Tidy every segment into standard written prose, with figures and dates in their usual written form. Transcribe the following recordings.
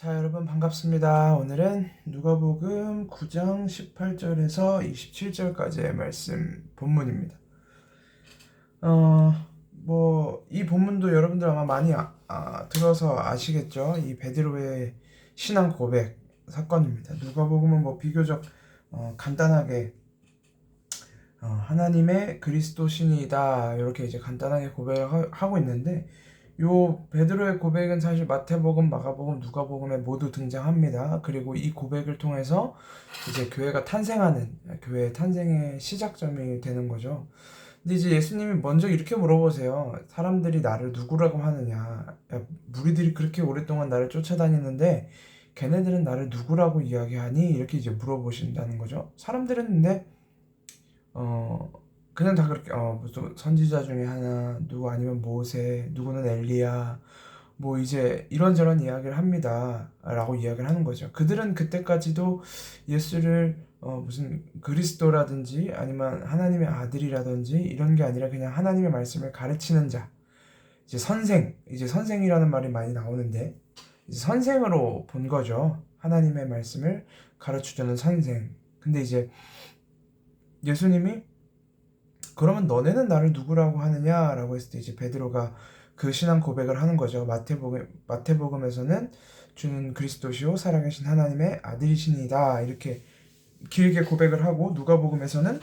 자, 여러분 반갑습니다. 오늘은 누가복음 9장 18절에서 27절까지의 말씀 본문입니다. 이 본문도 여러분들 아마 많이 들어서 아시겠죠? 이 베드로의 신앙 고백 사건입니다. 누가복음은 비교적 간단하게 하나님의 그리스도 신이다 이렇게 이제 간단하게 고백을 하고 있는데, 요 베드로의 고백은 사실 마태복음, 마가복음, 누가복음에 모두 등장합니다. 그리고 이 고백을 통해서 이제 교회가 탄생하는, 교회의 탄생의 시작점이 되는 거죠. 근데 이제 예수님이 먼저 이렇게 물어보세요. 사람들이 나를 누구라고 하느냐? 야, 무리들이 그렇게 오랫동안 나를 쫓아다니는데 걔네들은 나를 누구라고 이야기하니? 이렇게 이제 물어보신다는 거죠. 사람들은 근데 그냥 다 그렇게 무슨 선지자 중에 하나, 누구 아니면 모세, 누구는 엘리야, 이제 이런저런 이야기를 합니다 라고 이야기를 하는 거죠. 그들은 그때까지도 예수를 무슨 그리스도라든지 아니면 하나님의 아들이라든지 이런 게 아니라 그냥 하나님의 말씀을 가르치는 자, 이제 선생이라는 말이 많이 나오는데 이제 선생으로 본 거죠. 하나님의 말씀을 가르쳐주는 선생. 근데 이제 예수님이 그러면 너네는 나를 누구라고 하느냐라고 했을 때 이제 베드로가 그 신앙 고백을 하는 거죠. 마태복음에서는 주는 그리스도시요 살아계신 하나님의 아들이시니다 이렇게 길게 고백을 하고, 누가복음에서는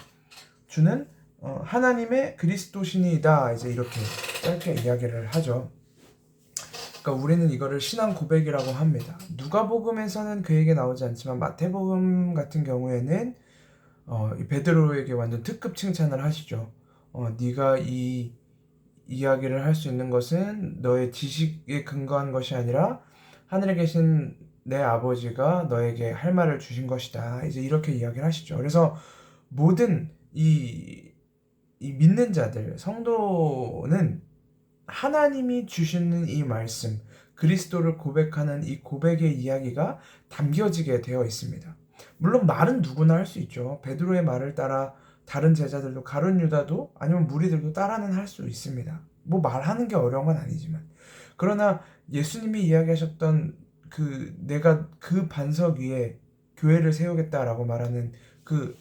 주는 하나님의 그리스도시니다 이제 이렇게 짧게 이야기를 하죠. 그러니까 우리는 이거를 신앙 고백이라고 합니다. 누가복음에서는 그 얘기 나오지 않지만 마태복음 같은 경우에는 이 베드로에게 완전 특급 칭찬을 하시죠. 네가 이 이야기를 할 수 있는 것은 너의 지식에 근거한 것이 아니라 하늘에 계신 내 아버지가 너에게 할 말을 주신 것이다. 이제 이렇게 이야기를 하시죠. 그래서 모든 이 믿는 자들, 성도는 하나님이 주시는 이 말씀, 그리스도를 고백하는 이 고백의 이야기가 담겨지게 되어 있습니다. 물론 말은 누구나 할 수 있죠. 베드로의 말을 따라 다른 제자들도, 가룟 유다도 아니면 무리들도 따라는 할 수 있습니다. 말하는 게 어려운 건 아니지만, 그러나 예수님이 이야기하셨던 내가 그 반석 위에 교회를 세우겠다라고 말하는 그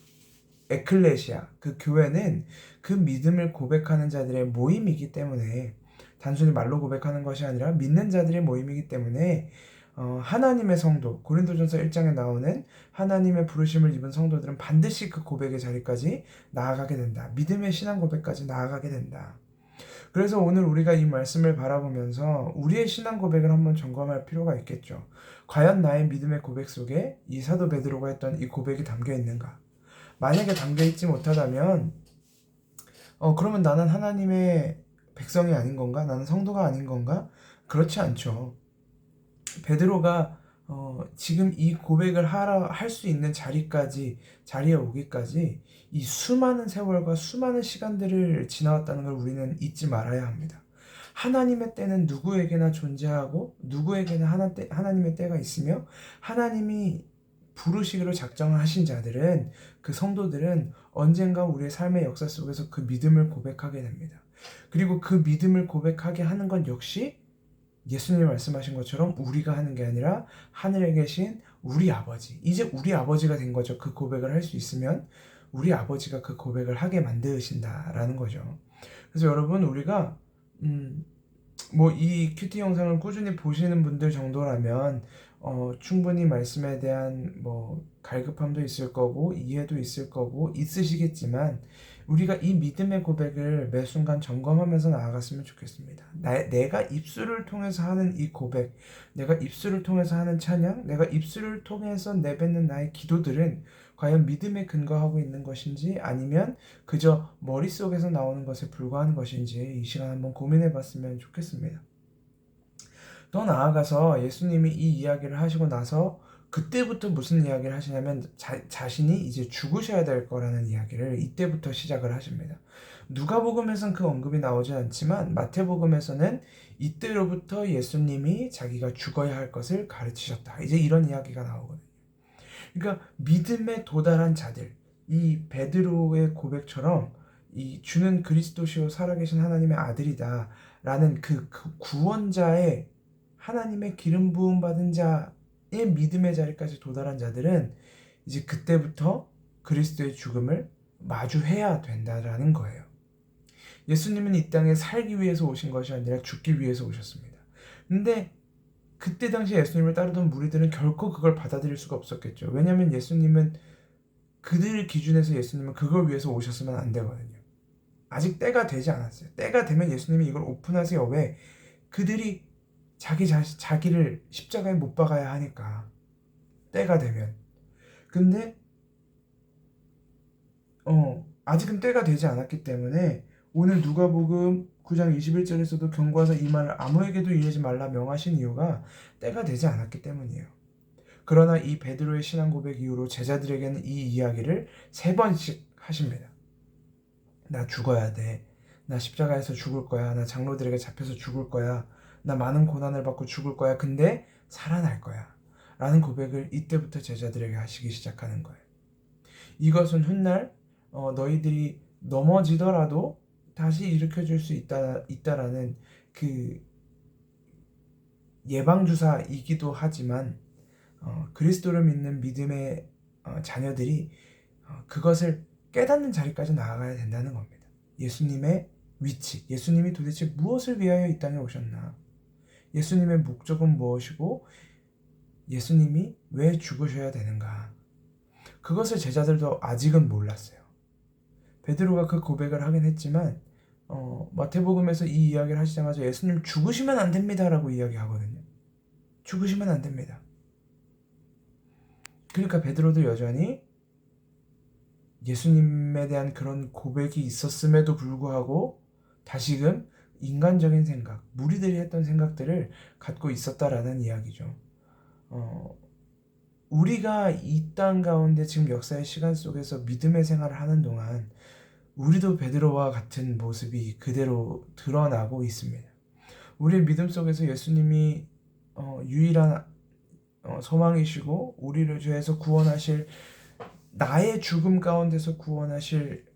에클레시아, 그 교회는 그 믿음을 고백하는 자들의 모임이기 때문에, 단순히 말로 고백하는 것이 아니라 믿는 자들의 모임이기 때문에 하나님의 성도, 고린도전서 1장에 나오는 하나님의 부르심을 입은 성도들은 반드시 그 고백의 자리까지 나아가게 된다. 믿음의 신앙 고백까지 나아가게 된다. 그래서 오늘 우리가 이 말씀을 바라보면서 우리의 신앙 고백을 한번 점검할 필요가 있겠죠. 과연 나의 믿음의 고백 속에 이 사도 베드로가 했던 이 고백이 담겨 있는가? 만약에 담겨 있지 못하다면 그러면 나는 하나님의 백성이 아닌 건가? 나는 성도가 아닌 건가? 그렇지 않죠. 베드로가 지금 이 고백을 할 수 있는 자리에 오기까지 이 수많은 세월과 수많은 시간들을 지나왔다는 걸 우리는 잊지 말아야 합니다. 하나님의 때는 누구에게나 존재하고 누구에게나 하나님의 때가 있으며, 하나님이 부르시기로 작정하신 자들은, 그 성도들은 언젠가 우리의 삶의 역사 속에서 그 믿음을 고백하게 됩니다. 그리고 그 믿음을 고백하게 하는 건 역시 예수님이 말씀하신 것처럼 우리가 하는 게 아니라 하늘에 계신 우리 아버지, 이제 우리 아버지가 된 거죠. 그 고백을 할 수 있으면 우리 아버지가 그 고백을 하게 만드신다라는 거죠. 그래서 여러분, 우리가 이 큐티 영상을 꾸준히 보시는 분들 정도라면 충분히 말씀에 대한 갈급함도 있을 거고 이해도 있을 거고 있으시겠지만, 우리가 이 믿음의 고백을 매 순간 점검하면서 나아갔으면 좋겠습니다. 내가 입술을 통해서 하는 이 고백, 내가 입술을 통해서 하는 찬양, 내가 입술을 통해서 내뱉는 나의 기도들은 과연 믿음에 근거하고 있는 것인지, 아니면 그저 머릿속에서 나오는 것에 불과한 것인지 이 시간 한번 고민해 봤으면 좋겠습니다. 더 나아가서 예수님이 이 이야기를 하시고 나서 그때부터 무슨 이야기를 하시냐면 자신이 이제 죽으셔야 될 거라는 이야기를 이때부터 시작을 하십니다. 누가복음에서는 그 언급이 나오지 않지만 마태복음에서는 이때로부터 예수님이 자기가 죽어야 할 것을 가르치셨다, 이제 이런 이야기가 나오거든요. 그러니까 믿음에 도달한 자들, 이 베드로의 고백처럼 이 주는 그리스도시요 살아계신 하나님의 아들이다 라는 그 구원자의, 하나님의 기름 부음 받은 자 믿음의 자리까지 도달한 자들은 이제 그때부터 그리스도의 죽음을 마주해야 된다라는 거예요. 예수님은 이 땅에 살기 위해서 오신 것이 아니라 죽기 위해서 오셨습니다. 근데 그때 당시 예수님을 따르던 무리들은 결코 그걸 받아들일 수가 없었겠죠. 왜냐하면 예수님은 그들 기준에서 예수님은 그걸 위해서 오셨으면 안 되거든요. 아직 때가 되지 않았어요. 때가 되면 예수님이 이걸 오픈하세요. 왜? 그들이 자기를 십자가에 못 박아야 하니까. 때가 되면. 근데 아직은 때가 되지 않았기 때문에 오늘 누가복음 9장 21절에서도 경고하사 이 말을 아무에게도 이르지 말라 명하신 이유가 때가 되지 않았기 때문이에요. 그러나 이 베드로의 신앙 고백 이후로 제자들에게는 이 이야기를 3번씩 하십니다. 나 죽어야 돼. 나 십자가에서 죽을 거야. 나 장로들에게 잡혀서 죽을 거야. 나 많은 고난을 받고 죽을 거야. 근데 살아날 거야. 라는 고백을 이때부터 제자들에게 하시기 시작하는 거예요. 이것은 훗날 너희들이 넘어지더라도 다시 일으켜줄 수 있다라는 그 예방주사이기도 하지만 그리스도를 믿는 믿음의 자녀들이 그것을 깨닫는 자리까지 나아가야 된다는 겁니다. 예수님의 위치, 예수님이 도대체 무엇을 위하여 이 땅에 오셨나? 예수님의 목적은 무엇이고 예수님이 왜 죽으셔야 되는가? 그것을 제자들도 아직은 몰랐어요. 베드로가 그 고백을 하긴 했지만 마태복음에서 이 이야기를 하시자마자 예수님 죽으시면 안 됩니다 라고 이야기하거든요. 죽으시면 안 됩니다. 그러니까 베드로도 여전히 예수님에 대한 그런 고백이 있었음에도 불구하고 다시금 인간적인 생각, 무리들이 했던 생각들을 갖고 있었다라는 이야기죠. 우리가 이 땅 가운데 지금 역사의 시간 속에서 믿음의 생활을 하는 동안 우리도 베드로와 같은 모습이 그대로 드러나고 있습니다. 우리의 믿음 속에서 예수님이 유일한 소망이시고 우리를 죄에서 구원하실 나의 죽음 가운데서 구원하실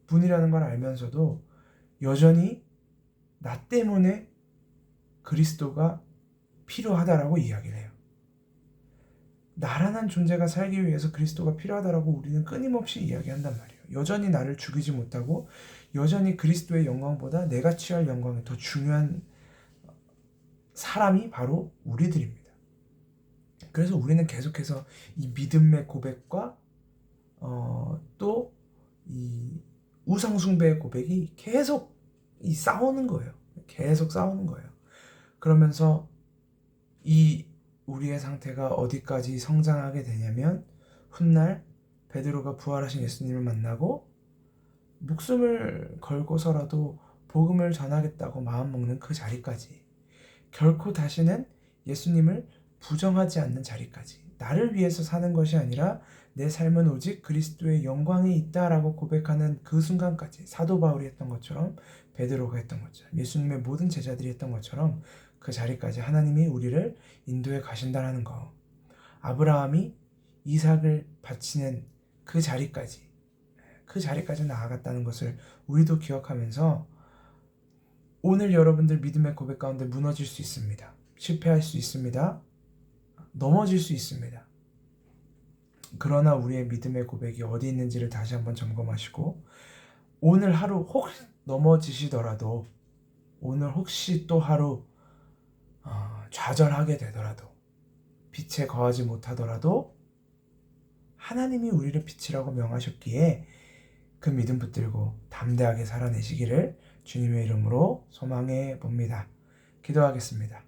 분이라는 걸 알면서도 여전히 나 때문에 그리스도가 필요하다라고 이야기를 해요. 나라는 존재가 살기 위해서 그리스도가 필요하다라고 우리는 끊임없이 이야기한단 말이에요. 여전히 나를 죽이지 못하고 여전히 그리스도의 영광보다 내가 취할 영광이 더 중요한 사람이 바로 우리들입니다. 그래서 우리는 계속해서 이 믿음의 고백과 또 이 우상숭배의 고백이 계속 싸우는 거예요. 계속 싸우는 거예요. 그러면서 이 우리의 상태가 어디까지 성장하게 되냐면 훗날 베드로가 부활하신 예수님을 만나고 목숨을 걸고서라도 복음을 전하겠다고 마음먹는 그 자리까지, 결코 다시는 예수님을 부정하지 않는 자리까지, 나를 위해서 사는 것이 아니라 내 삶은 오직 그리스도의 영광에 있다라고 고백하는 그 순간까지, 사도 바울이 했던 것처럼, 베드로가 했던 것처럼, 예수님의 모든 제자들이 했던 것처럼 그 자리까지 하나님이 우리를 인도해 가신다라는 거, 아브라함이 이삭을 바치는 그 자리까지 나아갔다는 것을 우리도 기억하면서 오늘 여러분들 믿음의 고백 가운데 무너질 수 있습니다. 실패할 수 있습니다. 넘어질 수 있습니다. 그러나 우리의 믿음의 고백이 어디 있는지를 다시 한번 점검하시고, 오늘 하루 혹시 넘어지시더라도, 오늘 혹시 또 하루 좌절하게 되더라도, 빛에 거하지 못하더라도 하나님이 우리를 빛이라고 명하셨기에 그 믿음 붙들고 담대하게 살아내시기를 주님의 이름으로 소망해 봅니다. 기도하겠습니다.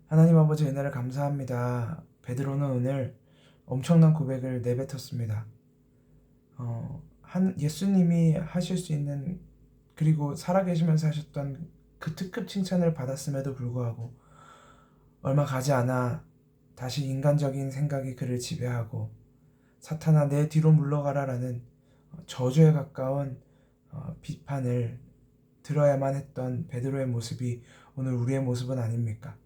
하나님 아버지, 은혜를 감사합니다. 베드로는 오늘 엄청난 고백을 내뱉었습니다. 예수님이 하실 수 있는, 그리고 살아계시면서 하셨던 그 특급 칭찬을 받았음에도 불구하고 얼마 가지 않아 다시 인간적인 생각이 그를 지배하고 사탄아 내 뒤로 물러가라라는 저주에 가까운 비판을 들어야만 했던 베드로의 모습이 오늘 우리의 모습은 아닙니까?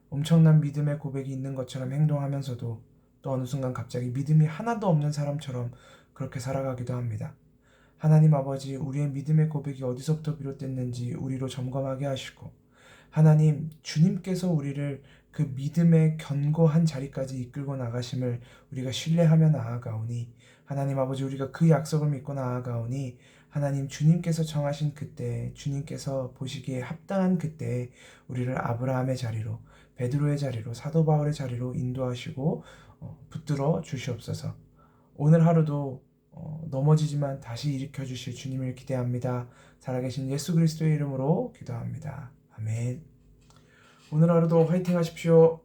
엄청난 믿음의 고백이 있는 것처럼 행동하면서도 또 어느 순간 갑자기 믿음이 하나도 없는 사람처럼 그렇게 살아가기도 합니다. 하나님 아버지, 우리의 믿음의 고백이 어디서부터 비롯됐는지 우리로 점검하게 하시고, 하나님, 주님께서 우리를 그 믿음의 견고한 자리까지 이끌고 나가심을 우리가 신뢰하며 나아가오니 하나님 아버지 우리가 그 약속을 믿고 나아가오니 하나님 주님께서 정하신 그때 주님께서 보시기에 합당한 그때 우리를 아브라함의 자리로 베드로의 자리로 사도 바울의 자리로 인도하시고 붙들어 주시옵소서. 오늘 하루도 넘어지지만 다시 일으켜 주실 주님을 기대합니다. 살아계신 예수 그리스도의 이름으로 기도합니다. 아멘. 오늘 하루도 화이팅 하십시오.